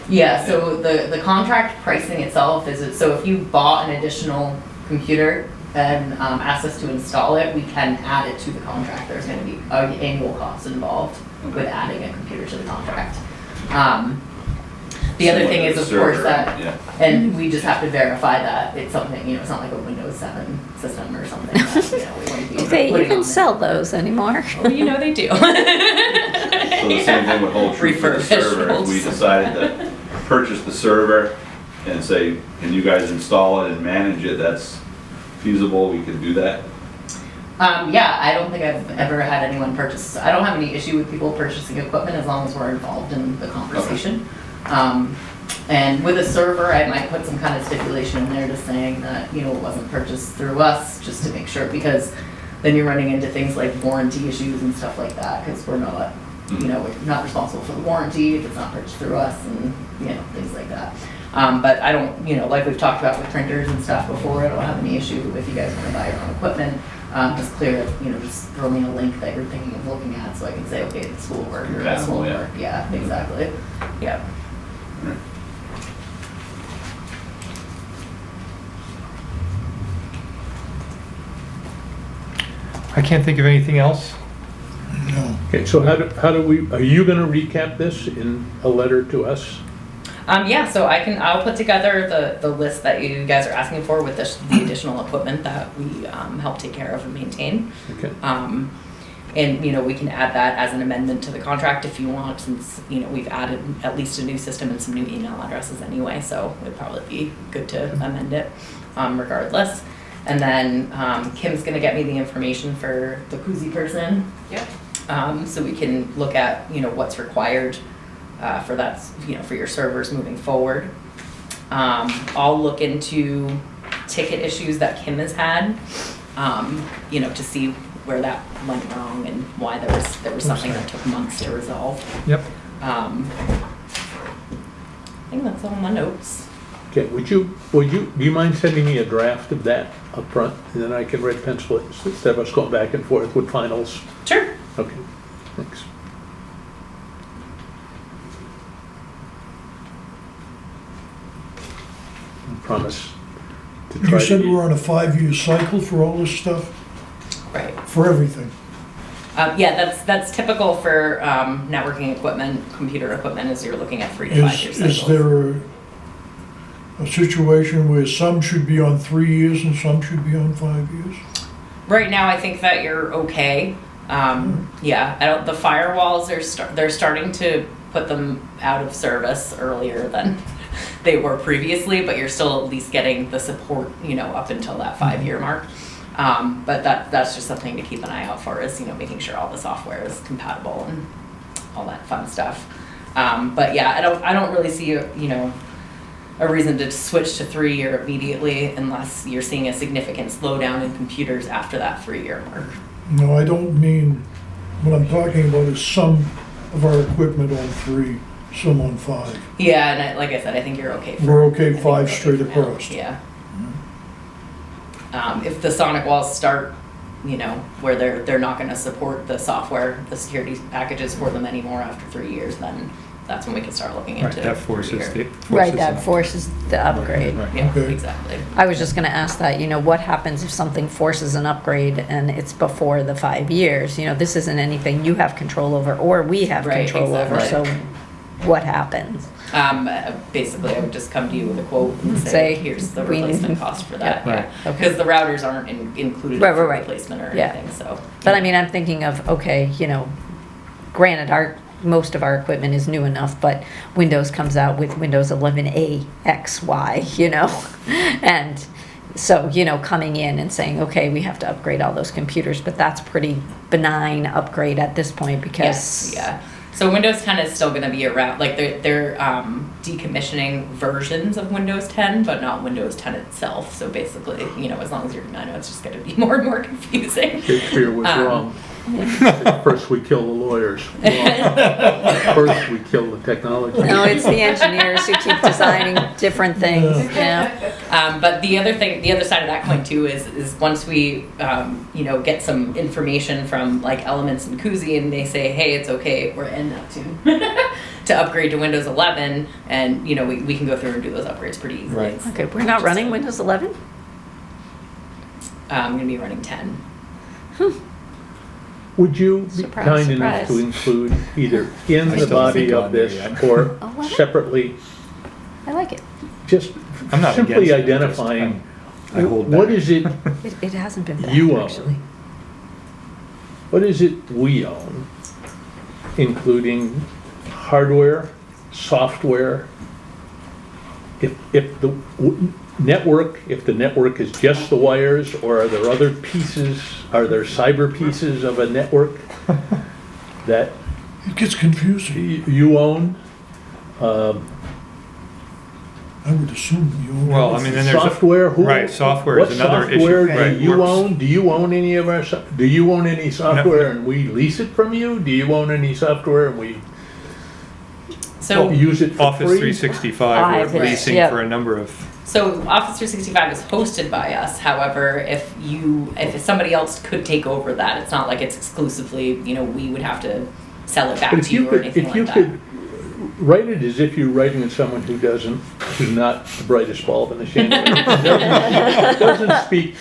Yeah, so the contract pricing itself is, so if you bought an additional computer and asked us to install it, we can add it to the contract. There's going to be an annual cost involved with adding a computer to the contract. The other thing is, of course, that, Yeah. and we just have to verify that it's something, you know, it's not like a Windows 7 system or something that, you know, we wouldn't be Do they putting even on sell those anymore? Oh, you know they do. So the same thing would hold true for the server. If we Refurbished. decided to purchase the server and say, can you guys install it and manage it, that's feasible, we can do that? Yeah, I don't think I've ever had anyone purchase, I don't have any issue with people purchasing equipment as long as we're involved in the conversation. And with a server, I might put some kind of stipulation in there just saying that, you know, it wasn't purchased through us, just to make sure, because then you're running into things like warranty issues and stuff like that, because we're not, you know, we're not responsible for the warranty if it's not purchased through us, and, you know, things like that. But I don't, you know, like we've talked about with printers and stuff before, I don't have any issue if you guys want to buy your own equipment. Just clear, you know, just throw me a link that you're thinking of looking at, so I can say, okay, this will work, or this won't work. Yeah, exactly. Yeah. I can't think of anything else. No. Okay, so how do we, are you gonna recap this in a letter to us? Yeah, so I'll put together the list that you guys are asking for with the additional equipment that we help take care of and maintain. Okay. And, you know, we can add that as an amendment to the contract if you want, since, you know, we've added at least a new system and some new email addresses anyway, so it'd probably be good to amend it regardless. And then Kim's gonna get me the information for the koozie person. Yep. So we can look at, you know, what's required for that, you know, for your servers moving forward. I'll look into ticket issues that Kim has had, you know, to see where that went wrong and why there was something that took months to resolve. Yep. I think that's all my notes. Okay, do you mind sending me a draft of that up front, and then I can red pencil it instead of us going back and forth with finals? Sure. Okay, thanks. I promise to try You to said be- we're on a 5-year cycle for all this stuff, Right. for everything. Yeah, that's typical for networking equipment, computer equipment, is you're looking at 3 to 5 year cycles. Is there a situation where some should be on 3 years and some should be on 5 years? Right now, I think that you're okay. Yeah, the firewalls they're starting to put them out of service earlier than they were previously, but you're still at least getting the support, you know, up until that 5-year mark. But that's just something to keep an eye out for, is, you know, making sure all the software is compatible and all that fun stuff. But yeah, I don't really see, a reason to switch to 3-year immediately unless you're seeing a significant slowdown in computers after that 3-year mark. No, I don't mean, what I'm talking about is some of our equipment on 3, some on 5. Yeah, and like I said, I think you're okay. We're okay I think 5 you're okay straight for now. across. Yeah. If the sonic walls start, where they're not going to support the software, the security packages for them anymore after 3 years, then that's when we can start looking Right, into. that forces 3-year. Right, that forces the upgrade. Right. Yeah, Okay. exactly. I was just gonna ask that, what happens if something forces an upgrade and it's before the 5 years? This isn't anything you have control over or we have Right, control over, so exactly. what happens? Basically, I would just come to you with a quote and Say, say, here's the we need- replacement cost for that. Yeah. Right. Okay. Because the routers aren't included Right, in the right, right. replacement or Yeah. anything, so. But I mean, I'm thinking of, okay, granted, most of our equipment is new enough, but Windows comes out with Windows 11A XY, and so, coming in and saying, okay, we have to upgrade all those computers, but that's pretty benign upgrade at this point because. Yes, yeah. So Windows 10 is still going to be around, like they're decommissioning versions of Windows 10, but not Windows 10 itself. So basically, as long as I know it's just going to be more and more confusing. Shakespeare was wrong. First we kill the lawyers. Wrong. First we kill the technology. No, it's the engineers who keep designing different things, But the other side of that coin too is once we, get some information from like Elements and Koozie and they say, hey, it's okay, we're in Neptune, to upgrade to Windows 11, and we can go through and do those upgrades pretty easily. Right. It's Okay, we're not running Windows 11? I'm going to be running 10. Would you be Surprise, kind enough surprise. to include either in I the still body think of on there this yet. or 11? separately, I like it. just I'm not simply against it, identifying I hold what back. is it, It hasn't been bad, You own. actually. what is it we own, including hardware, software, if the network, if the network is just the wires, or are there other pieces, are there cyber pieces of a network that It gets confusing. you own? I would assume you own. Well, I mean, then there's. Software, who? Right, software is another issue. What software Right, do you works. own? Do you own any of our, do you own any software and we lease it from you? Do you own any software and we So use it for Office free? 365, we're Right. leasing Yep. for a number of, So Office 365 is hosted by us. However, if somebody else could take over that, it's not like it's exclusively, we would have to sell it back But to you or anything like if you that. could write it as if you're writing to someone who's not the brightest bulb in the chandelier. Doesn't speak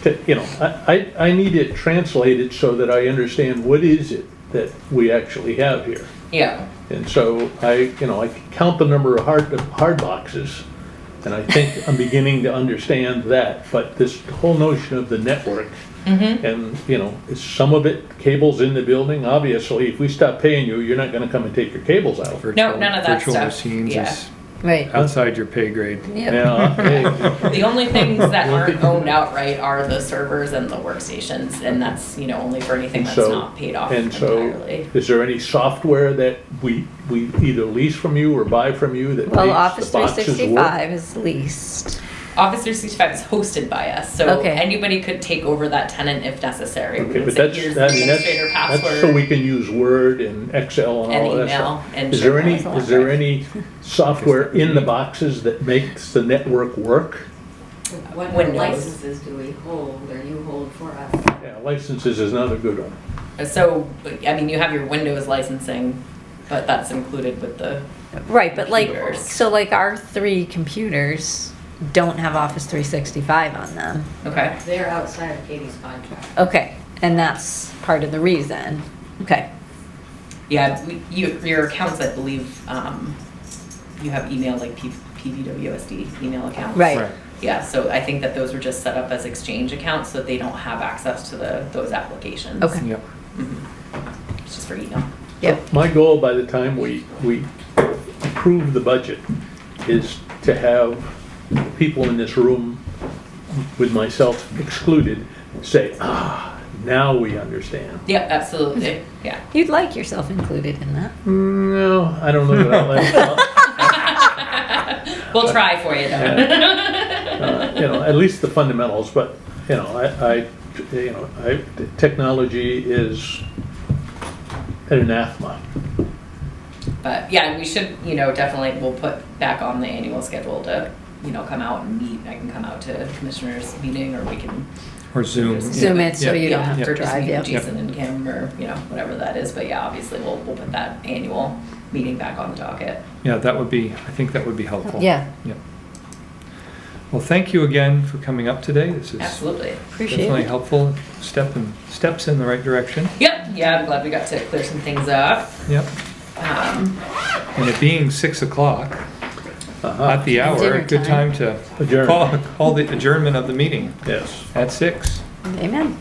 to, I need it translated so that I understand what is it that we actually have here. Yeah. And so I count the number of hard boxes, and I think I'm beginning to understand that. But this whole notion of the network, and is some of it cables in the building. Obviously, if we stop paying you, you're not going to come and take your cables out. virtual, none of that virtual stuff. machines Yeah. is Right. outside your pay grade. Yep. Yeah, hey, The only things that aren't owned outright are the servers and the workstations, and that's only for anything that's So- not paid off and so, entirely. is there any software that we either lease from you or buy from you that Well, makes Office the boxes work? 365 is leased. Office 365 is hosted by us, so Okay. anybody could take over that tenant if necessary. We Okay, would but say, that's, here's the I mean, administrator that's so password we can use Word and Excel and and all that email stuff. and Is there any, SharePoint. is there any software in the boxes that makes the network work? What Windows. licenses do we hold or you hold for us? Yeah, licenses is another good one. So, I mean, you have your Windows licensing, but that's included with the, Right, but Computers. so our 3 computers don't have Office 365 on them. okay. They're outside of Katie's contract. Okay, and that's part of the reason. Okay, Yeah, your accounts, I believe, you have email, like PVWSD email accounts. right. Right. Yeah, so I think that those were just set up as exchange accounts, so they don't have access to those applications. Okay. Yep. It's just for email. Yep. My goal by the time we approve the budget is to have people in this room, with myself excluded, say, now we understand. Yep, absolutely, yeah. You'd like yourself included in that. No, I don't know that We'll try for you though. at least the fundamentals, but, technology is an anathema. But yeah, we should, definitely, we'll put back on the annual schedule to, come out and meet. I can come out to commissioners meeting, or we can Or Zoom. Zoom it so you don't Yeah, have to or just drive, meet yeah. with Jason and Kim, or, whatever that is. But yeah, obviously we'll put that annual meeting back on the docket. Yeah, I think that would be helpful. Yeah, Well, thank you again for coming up today. This is Absolutely. appreciate definitely it. helpful, steps in the right direction. Yep, yeah, I'm glad we got to clear some things up. Yep. And it being 6 o'clock at the hour, Dinner a good time to Adjourn. call the adjournment of the meeting Yes. at 6. Amen.